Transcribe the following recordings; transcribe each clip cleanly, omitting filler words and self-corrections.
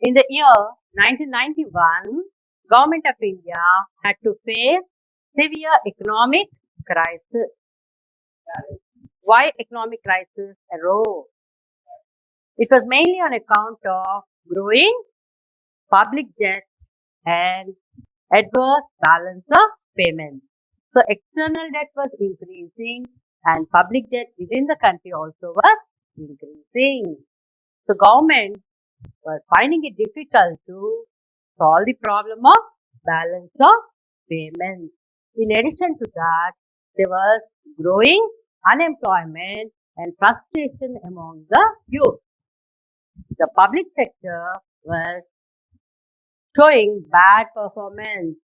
In the year 1991, Government of India had to face severe economic crisis. Why economic crisis arose? It was mainly on account of growing public debt and adverse balance of payments. So external debt was increasing and public debt within the country also was increasing. So government was finding it difficult to solve the problem of balance of payments. In addition to that, there was growing unemployment and frustration among the youth. The public sector was showing bad performance.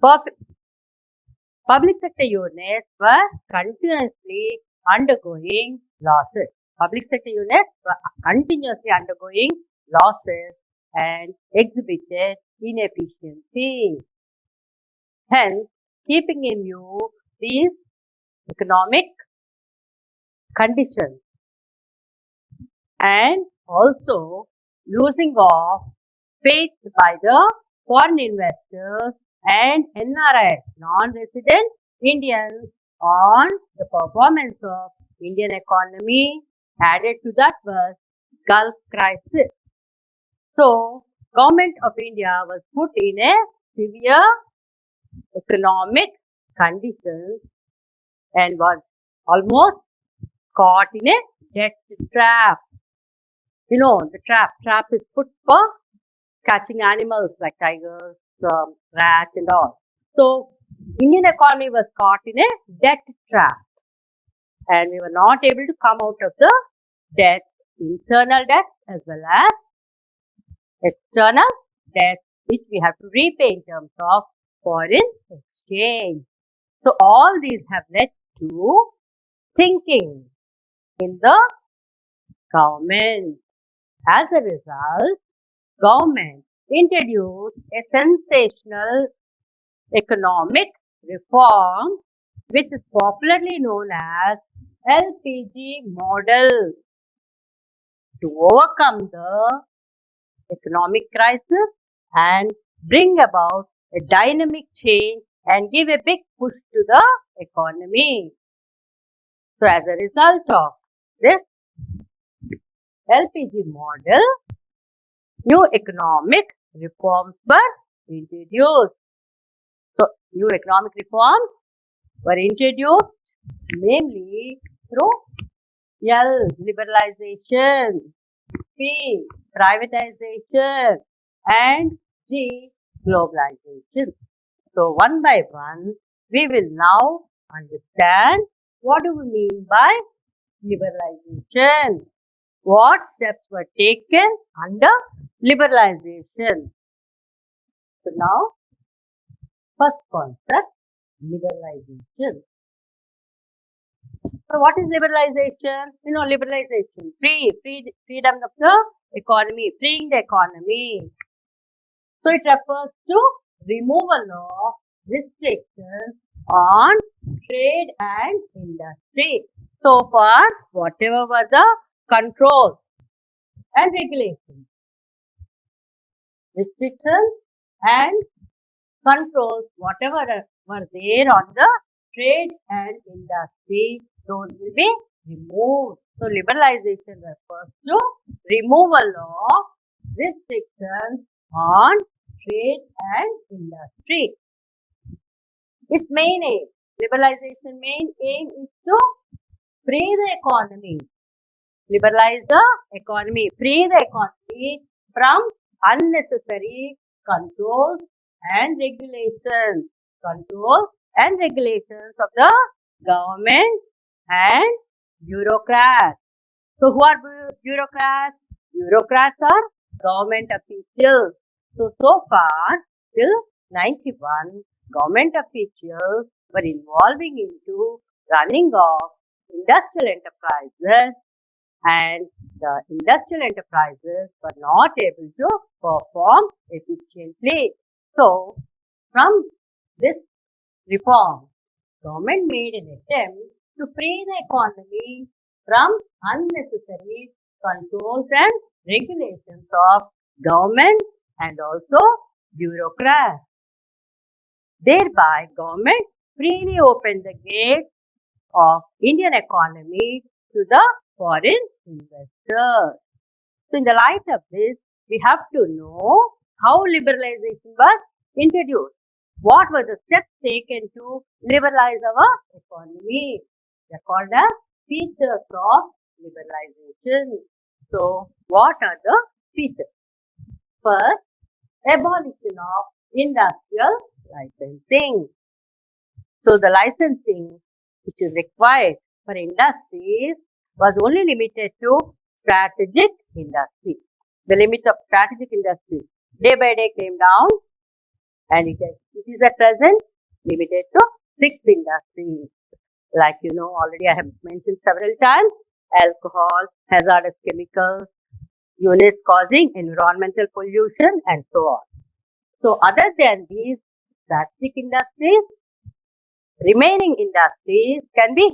Public sector units were continuously undergoing losses. Public sector units were continuously undergoing losses and exhibited inefficiency. Hence, keeping in view these economic conditions and also losing of faith by the foreign investors and NRI, non-resident Indians, on the performance of Indian economy. Added to that was Gulf crisis. So, Government of India was put in a severe economic conditions and was almost caught in a debt trap. You know, the trap is put for catching animals like tigers, rats and all. So, Indian economy was caught in a debt trap and we were not able to come out of the debt, internal debt as well as external debt, which we have to repay in terms of foreign exchange. So, all these have led to thinking in the government. As a result, government introduced a sensational economic reform which is popularly known as LPG Model to overcome the economic crisis and bring about a dynamic change and give a big push to the economy. So as a result of this LPG model, new economic reforms were introduced. So new economic reforms were introduced namely through L, liberalization, P, privatization, and G, globalization. So one by one, we will now understand what do we mean by liberalization. What steps were taken under liberalization? So now, first concept, liberalization. So what is liberalization? You know, liberalization, freedom of the economy, freeing the economy. So it refers to removal of restrictions on trade and industry. So far, whatever were the controls and regulations, restrictions and controls, whatever were there on the trade and industry, those will be removed. So, liberalization refers to removal of restrictions on trade and industry. Its main aim, liberalization main aim is to free the economy. Liberalize the economy, free the economy from unnecessary controls and regulations. Controls and regulations of the government and bureaucrats. So who are bureaucrats? Bureaucrats are government officials. So far till 91, government officials were involving into running of industrial enterprises, and the industrial enterprises were not able to perform efficiently. So, from this reform, government made an attempt to free the economy from unnecessary controls and regulations of government and also bureaucrats. Thereby, government freely opened the gates of Indian economy to the foreign investors. So in the light of this, we have to know how liberalization was introduced. What were the steps taken to liberalize our economy? They are called as features of liberalization. So what are the features? First, abolition of industrial licensing. So the licensing which is required for industries was only limited to strategic industry. The limit of strategic industry day by day came down, and it is at present limited to 6 industries. Like already I have mentioned several times, alcohol, hazardous chemicals, units causing environmental pollution, and so on. So other than these strategic industries, remaining industries can be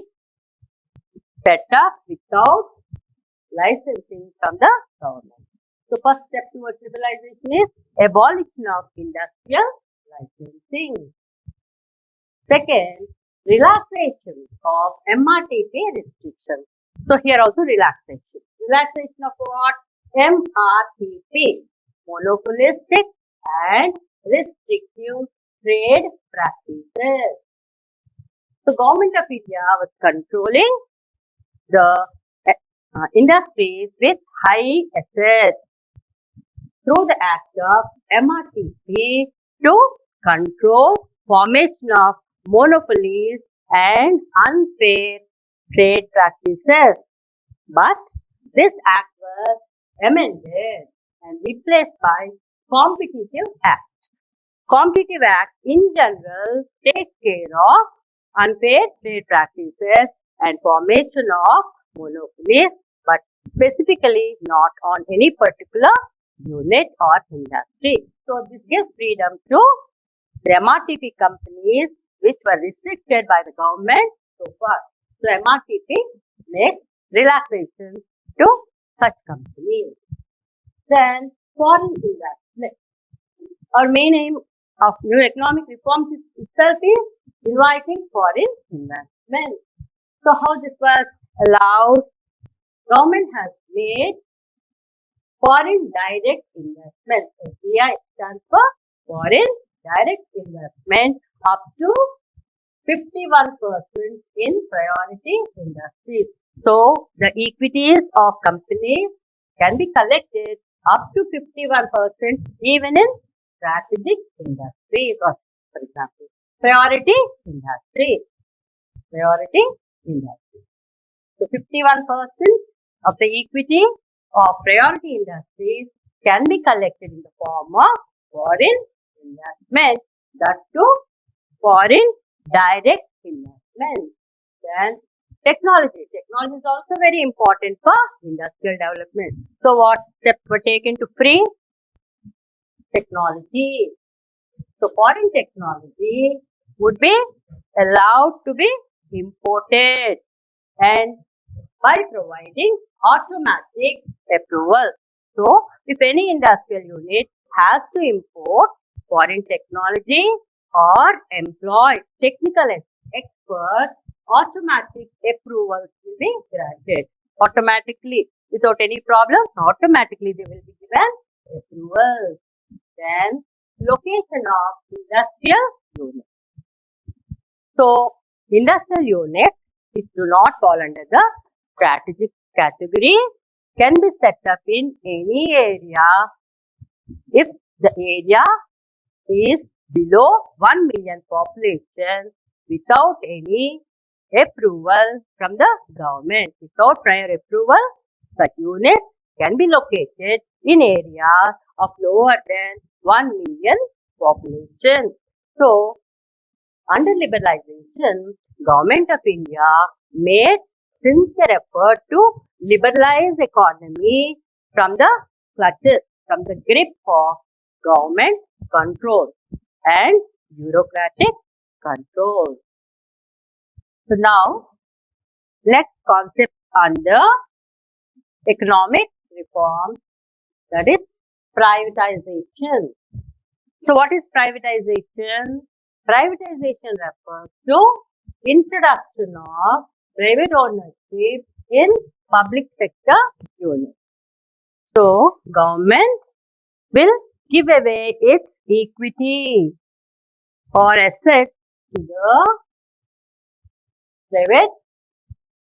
set up without licensing from the government. So first step towards liberalization is abolition of industrial licensing. Second, relaxation of MRTP restrictions. So here also relaxation. Relaxation of what? MRTP, monopolistic and restrictive trade practices. The government of India was controlling the industries with high assets through the act of MRTP to control formation of monopolies and unfair trade practices. But this act was amended and replaced by Competitive Act. Competitive Act in general takes care of unfair trade practices and formation of monopolies, but specifically not on any particular unit or industry. So this gives freedom to the MRTP companies which were restricted by the government so far. So MRTP makes relaxation to such companies. Then foreign investment. Our main aim of new economic reforms itself is inviting foreign investment. So how this was allowed? Government has made foreign direct investment. FDI stands for foreign direct investment up to 51% in priority industries. So the equities of companies can be collected up to 51% even in strategic industries, or for example, priority industry. Priority industry. So 51% of the equity of priority industries can be collected in the form of foreign investment. That too, foreign direct investment. Then technology. Technology is also very important for industrial development. So what steps were taken to free technology? So foreign technology would be allowed to be imported, and by providing automatic approval. So if any industrial unit has to import foreign technology or employ technical experts, automatic approvals will be granted. Automatically, without any problem, automatically they will be given approvals. Then location of industrial unit. So industrial units which do not fall under the strategic category can be set up in any area if the area is below 1 million population without any approval from the government. Without prior approval, such units can be located in areas of lower than 1 million population. So, under liberalization, Government of India made sincere effort to liberalize economy from the clutches, from the grip of government control and bureaucratic control. So now, next concept under economic reform, that is privatization. So what is privatization? Privatization refers to introduction of private ownership in public sector units. So government will give away its equity or assets to the private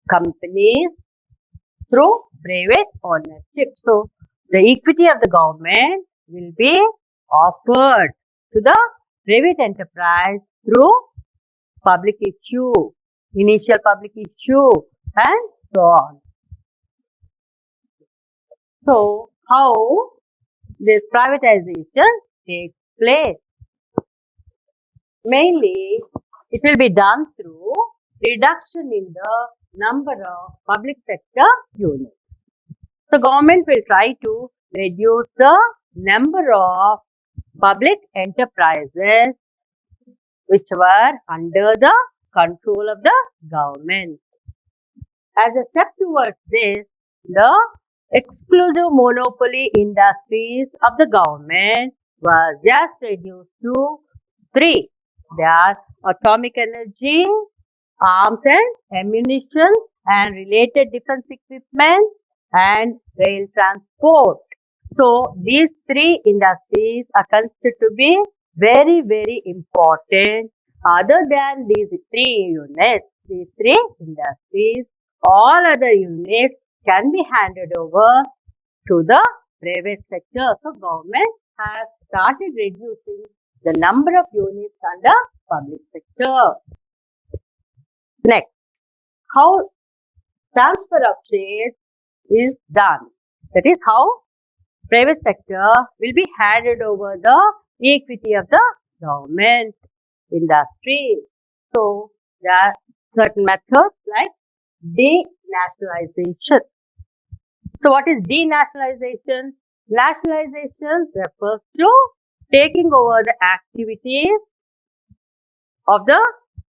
companies through private ownership. So the equity of the government will be offered to the private enterprise through public issue, initial public issue, and so on. So how this privatization takes place? Mainly, it will be done through reduction in the number of public sector units. The government will try to reduce the number of public enterprises which were under the control of the government. As a step towards this, the exclusive monopoly industries of the government was just reduced to three. They are atomic energy, arms and ammunition and related defense equipment and rail transport. So these three industries are considered to be very, very important. Other than these three units, these three industries, all other units can be handed over to the private sector. So government has started reducing the number of units under public sector. Next, how transfer of shares is done. That is how private sector will be handed over the equity of the government industry. So there are certain methods like denationalization. So what is denationalization? Nationalization refers to taking over the activities of the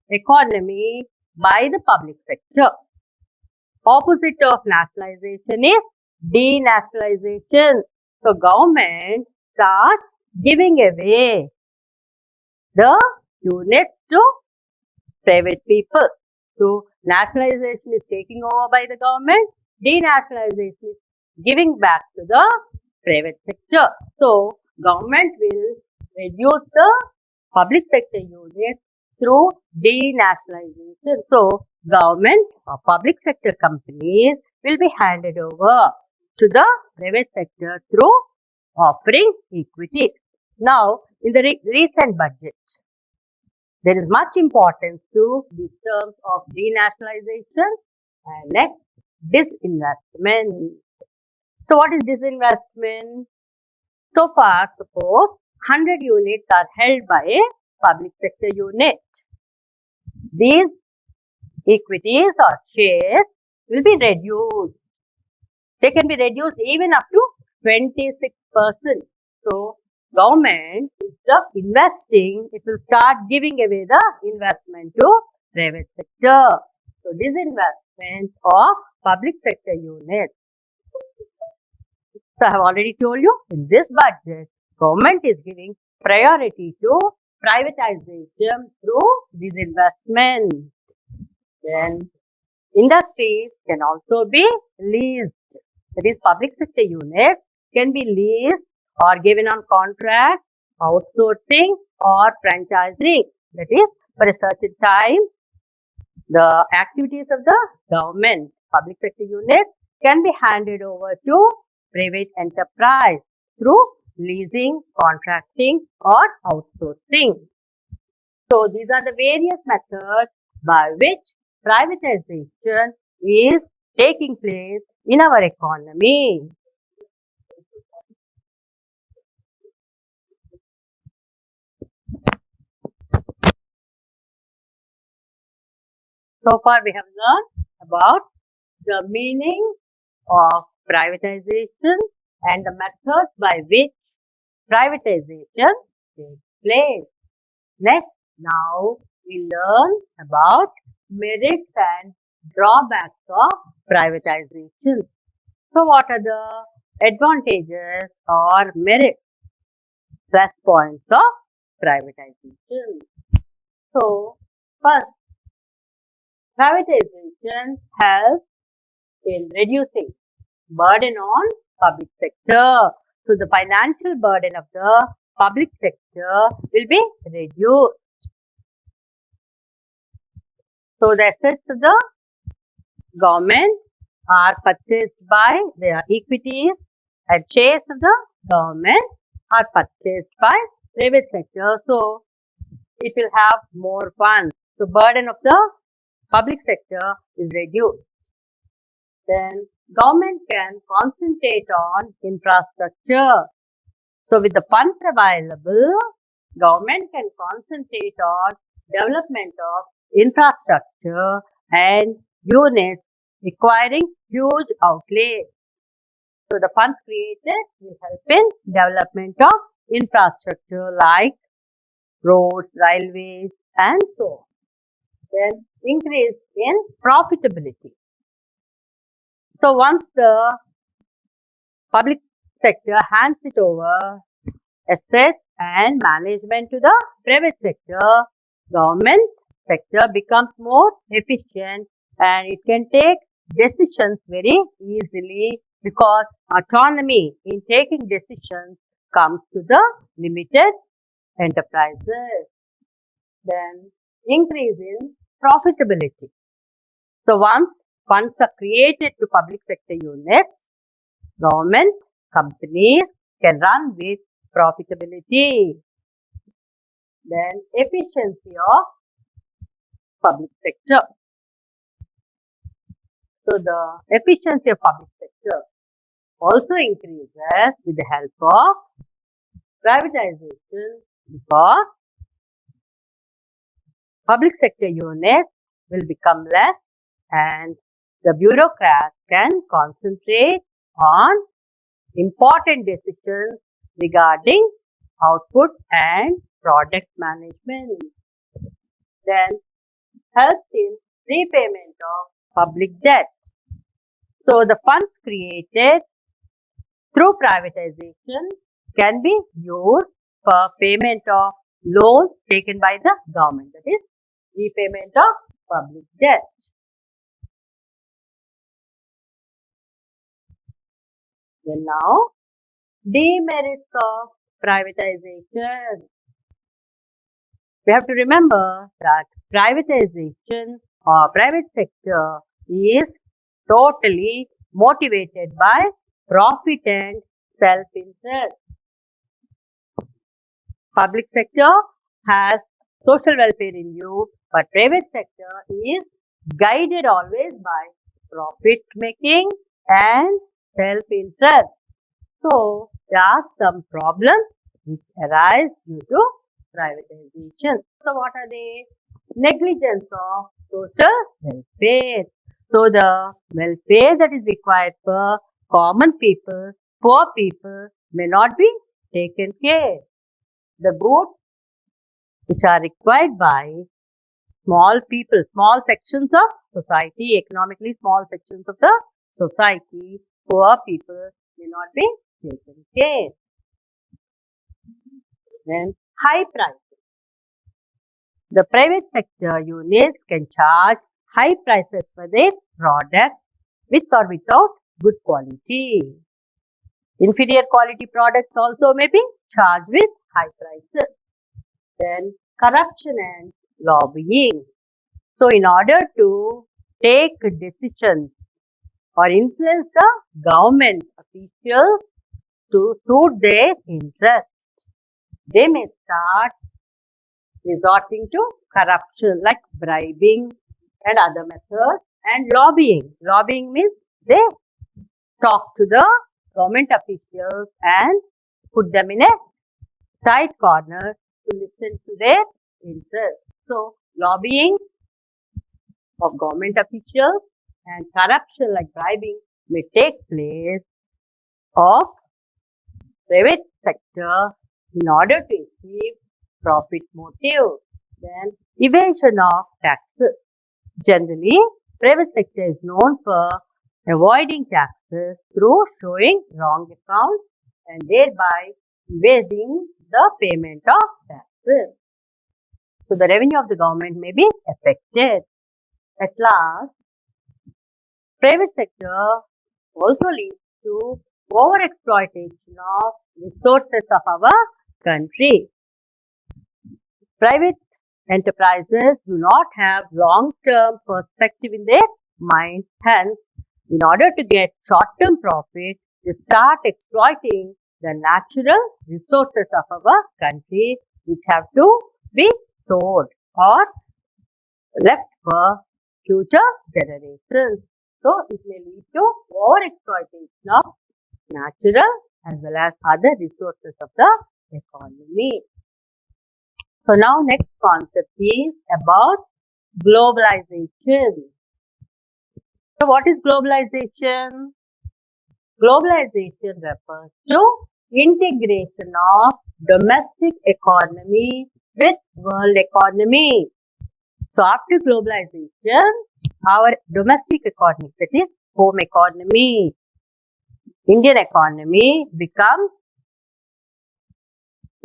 economy by the public sector. Opposite of nationalization is denationalization. So government starts giving away the units to private people. So nationalization is taking over by the government. Denationalization is giving back to the private sector. So government will reduce the public sector units through denationalization. So government or public sector companies will be handed over to the private sector through offering equity. Now, in the recent budget, there is much importance to the terms of denationalization and next, disinvestment. So, what is disinvestment? So far, suppose 100 units are held by a public sector unit. These equities or shares will be reduced. They can be reduced even up to 26%. So, government, instead of investing, it will start giving away the investment to private sector. So, disinvestment of public sector units. So, I have already told you, in this budget, government is giving priority to privatization through disinvestment. Then, industries can also be leased. That is, public sector units can be leased or given on contract, outsourcing or franchising. That is, for a certain time, the activities of the government, public sector units can be handed over to private enterprise through leasing, contracting or outsourcing. So, these are the various methods by which privatization is taking place in our economy. So far we have learned about the meaning of privatization and the methods by which privatization takes place. Next, now we learn about merits and drawbacks of privatization. So what are the advantages or merits, plus points of privatization. So, first, privatization helps in reducing burden on public sector. So, the financial burden of the public sector will be reduced. So, the assets of the government are purchased by their equities and shares of the government are purchased by private sector. So, it will have more funds. So, burden of the public sector is reduced. Then government can concentrate on infrastructure. So, with the funds available, government can concentrate on development of infrastructure and units requiring huge outlay. So, the funds created will help in development of infrastructure like roads, railways, and so on. Then increase in profitability. So, once the public sector hands it over assets and management to the private sector, government sector becomes more efficient and it can take decisions very easily because autonomy in taking decisions comes to the limited enterprises. Then increase in profitability. So once funds are created to public sector units, government companies can run with profitability. Then efficiency of public sector. So the efficiency of public sector also increases with the help of privatization because public sector units will become less and the bureaucrats can concentrate on important decisions regarding output and product management. Then helps in repayment of public debt. So the funds created through privatization can be used for payment of loans taken by the government, that is repayment of public debt. Then now, demerits of privatization. We have to remember that privatization or private sector is totally motivated by profit and self-interest. Public sector has social welfare in view, but private sector is guided always by profit making and self-interest. So, there are some problems which arise due to privatization. So, what are they? Negligence of social welfare. So, the welfare that is required for common people, poor people may not be taken care. The goods which are required by small people, small sections of society, economically small sections of the society, poor people may not be taken care. Then high prices. The private sector units can charge high prices for their products with or without good quality. Inferior quality products also may be charged with high prices. Then corruption and lobbying. So in order to take decisions or influence the government officials to suit their interests, they may start resorting to corruption like bribing and other methods and lobbying. Lobbying means they talk to the government officials and put them in a side corner to listen to their interests. So, lobbying of government officials and corruption like bribing may take place of private sector in order to achieve profit motive. Then evasion of taxes. Generally, private sector is known for avoiding taxes through showing wrong accounts and thereby evading the payment of taxes. So the revenue of the government may be affected. At last, private sector also leads to overexploitation of resources of our country. Private enterprises do not have long-term perspective in their mind. Hence, in order to get short-term profit, they start exploiting the natural resources of our country, which have to be stored or left for future generations. So, it may lead to overexploitation of natural as well as other resources of the economy. So now next concept is about globalization. So what is globalization? Globalization refers to integration of domestic economy with world economy. So after globalization, our domestic economy, that is home economy, Indian economy becomes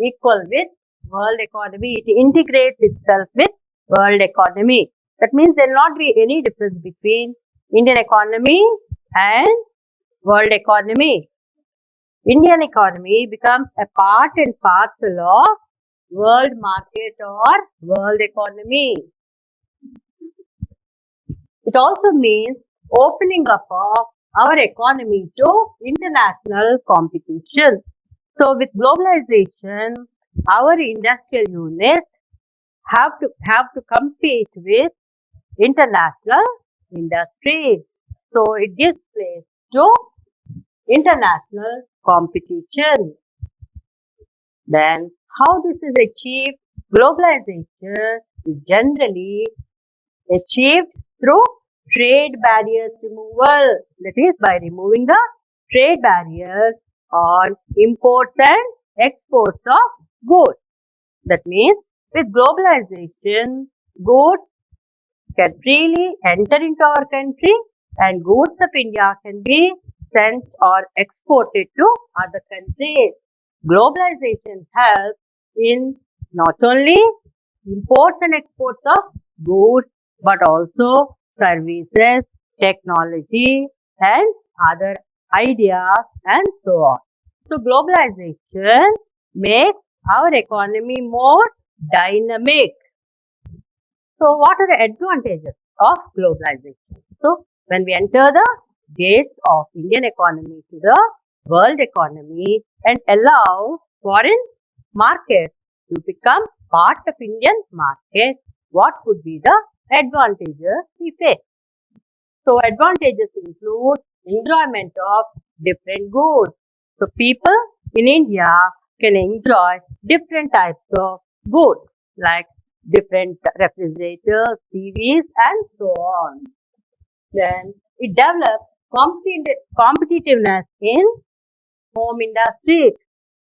equal with world economy. It integrates itself with world economy. That means there will not be any difference between Indian economy and world economy. Indian economy becomes a part and parcel of world market or world economy. It also means opening up of our economy to international competition. So with globalization, our industrial units have to compete with international industries. So it gives place to international competition. Then how this is achieved? Globalization is generally achieved through trade barriers removal. That is by removing the trade barriers on imports and exports of goods. That means with globalization, goods can freely enter into our country and goods of India can be sent or exported to other countries. Globalization helps in not only imports and exports of goods but also services, technology and other ideas and so on. So globalization makes our economy more dynamic. So what are the advantages of globalization? So when we enter the gates of Indian economy to the world economy and allow foreign markets to become part of Indian market, what could be the advantages we face? So advantages include enjoyment of different goods. So people in India can enjoy different types of goods like different refrigerators, TVs and so on. Then it develops competitiveness in home industries.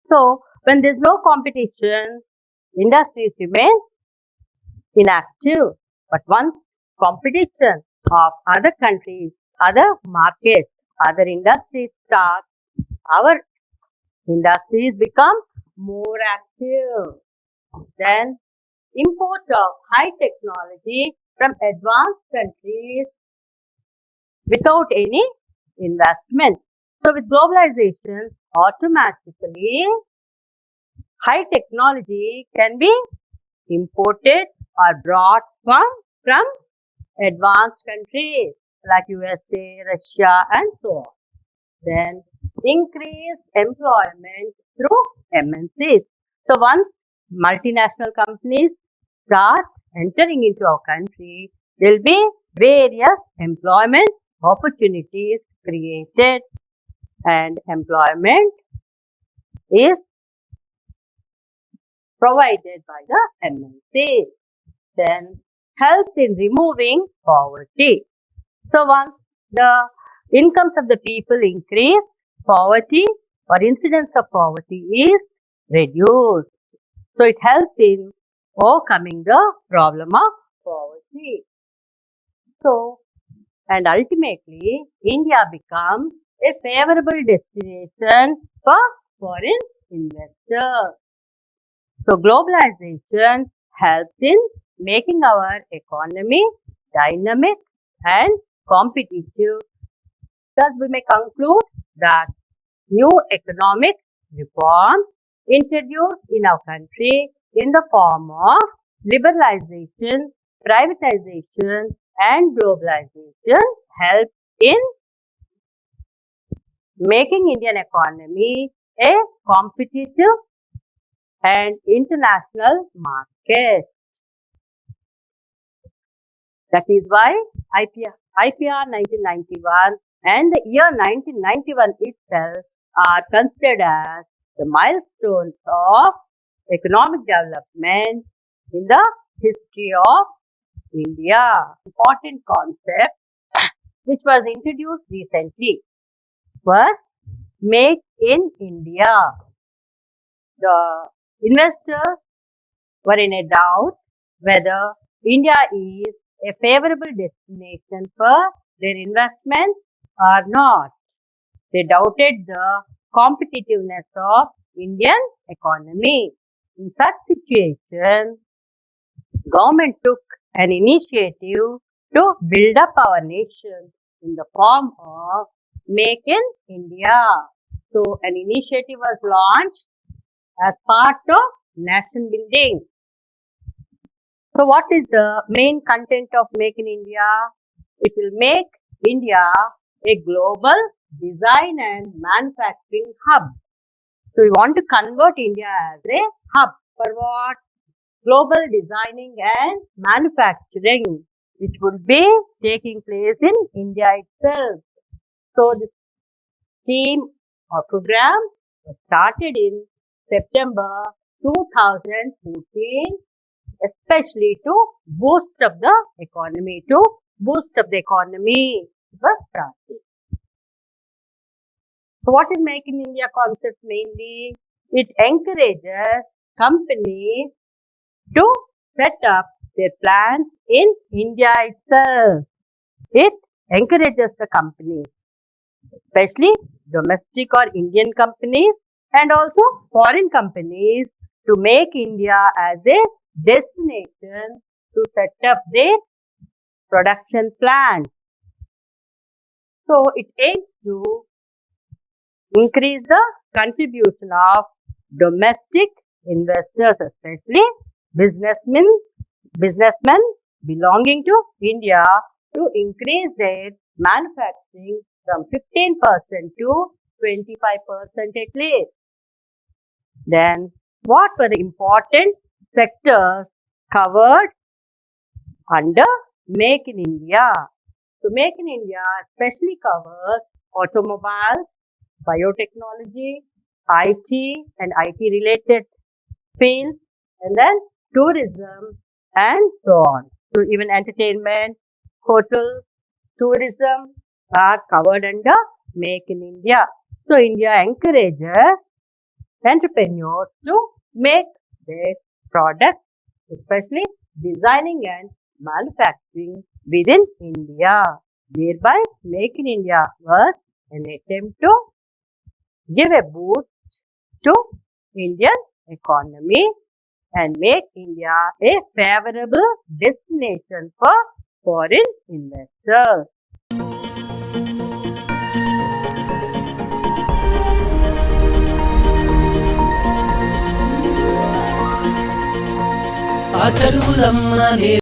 So when there is no competition, industries remain inactive. But once competition of other countries, other markets, other industries start, our industries become more active. Then import of high technology from advanced countries without any investment. So with globalization, automatically high technology can be imported or brought from advanced countries like USA, Russia and so on. Then increase employment through MNCs. So once multinational companies start entering into our country, there will be various employment opportunities created and employment is provided by the MNCs. Then helps in removing poverty. So once the incomes of the people increase, poverty or incidence of poverty is reduced. So it helps in overcoming the problem of poverty. So and ultimately India becomes a favorable destination for foreign investors. So globalization helps in making our economy dynamic and competitive. Thus, we may conclude that new economic reforms introduced in our country in the form of liberalization, privatization, and globalization help in making Indian economy a competitive and international market. That is why IPR 1991 and the year 1991 itself are considered as the milestones of economic development in the history of India. Important concept which was introduced recently was Make in India. The investors were in a doubt whether India is a favorable destination for their investments or not. They doubted the competitiveness of Indian economy. In such situation, government took an initiative to build up our nation in the form of Make in India. So an initiative was launched as part of nation building. So what is the main content of Make in India? It will make India a global design and manufacturing hub. So we want to convert India as a hub for what? Global designing and manufacturing, which would be taking place in India itself. So this scheme or program was started in September 2014, especially to boost up the economy. It was started. So what is Make in India concept mainly? It encourages companies to set up their plants in India itself. It encourages the companies, especially domestic or Indian companies and also foreign companies, to make India as a destination to set up their production plants. So it aims to increase the contribution of domestic investors, especially businessmen belonging to India, to increase their manufacturing from 15% to 25% at least. Then, what were the important sectors covered under Make in India? So, Make in India especially covers automobiles, biotechnology, IT and IT related fields, and then tourism and so on. So even entertainment, hotels, tourism are covered under Make in India. So India encourages entrepreneurs to make their products, especially designing and manufacturing within India. Thereby, Make in India was an attempt to give a boost to Indian economy and make India a favorable destination for foreign investors. ఆ చదువులమ్మ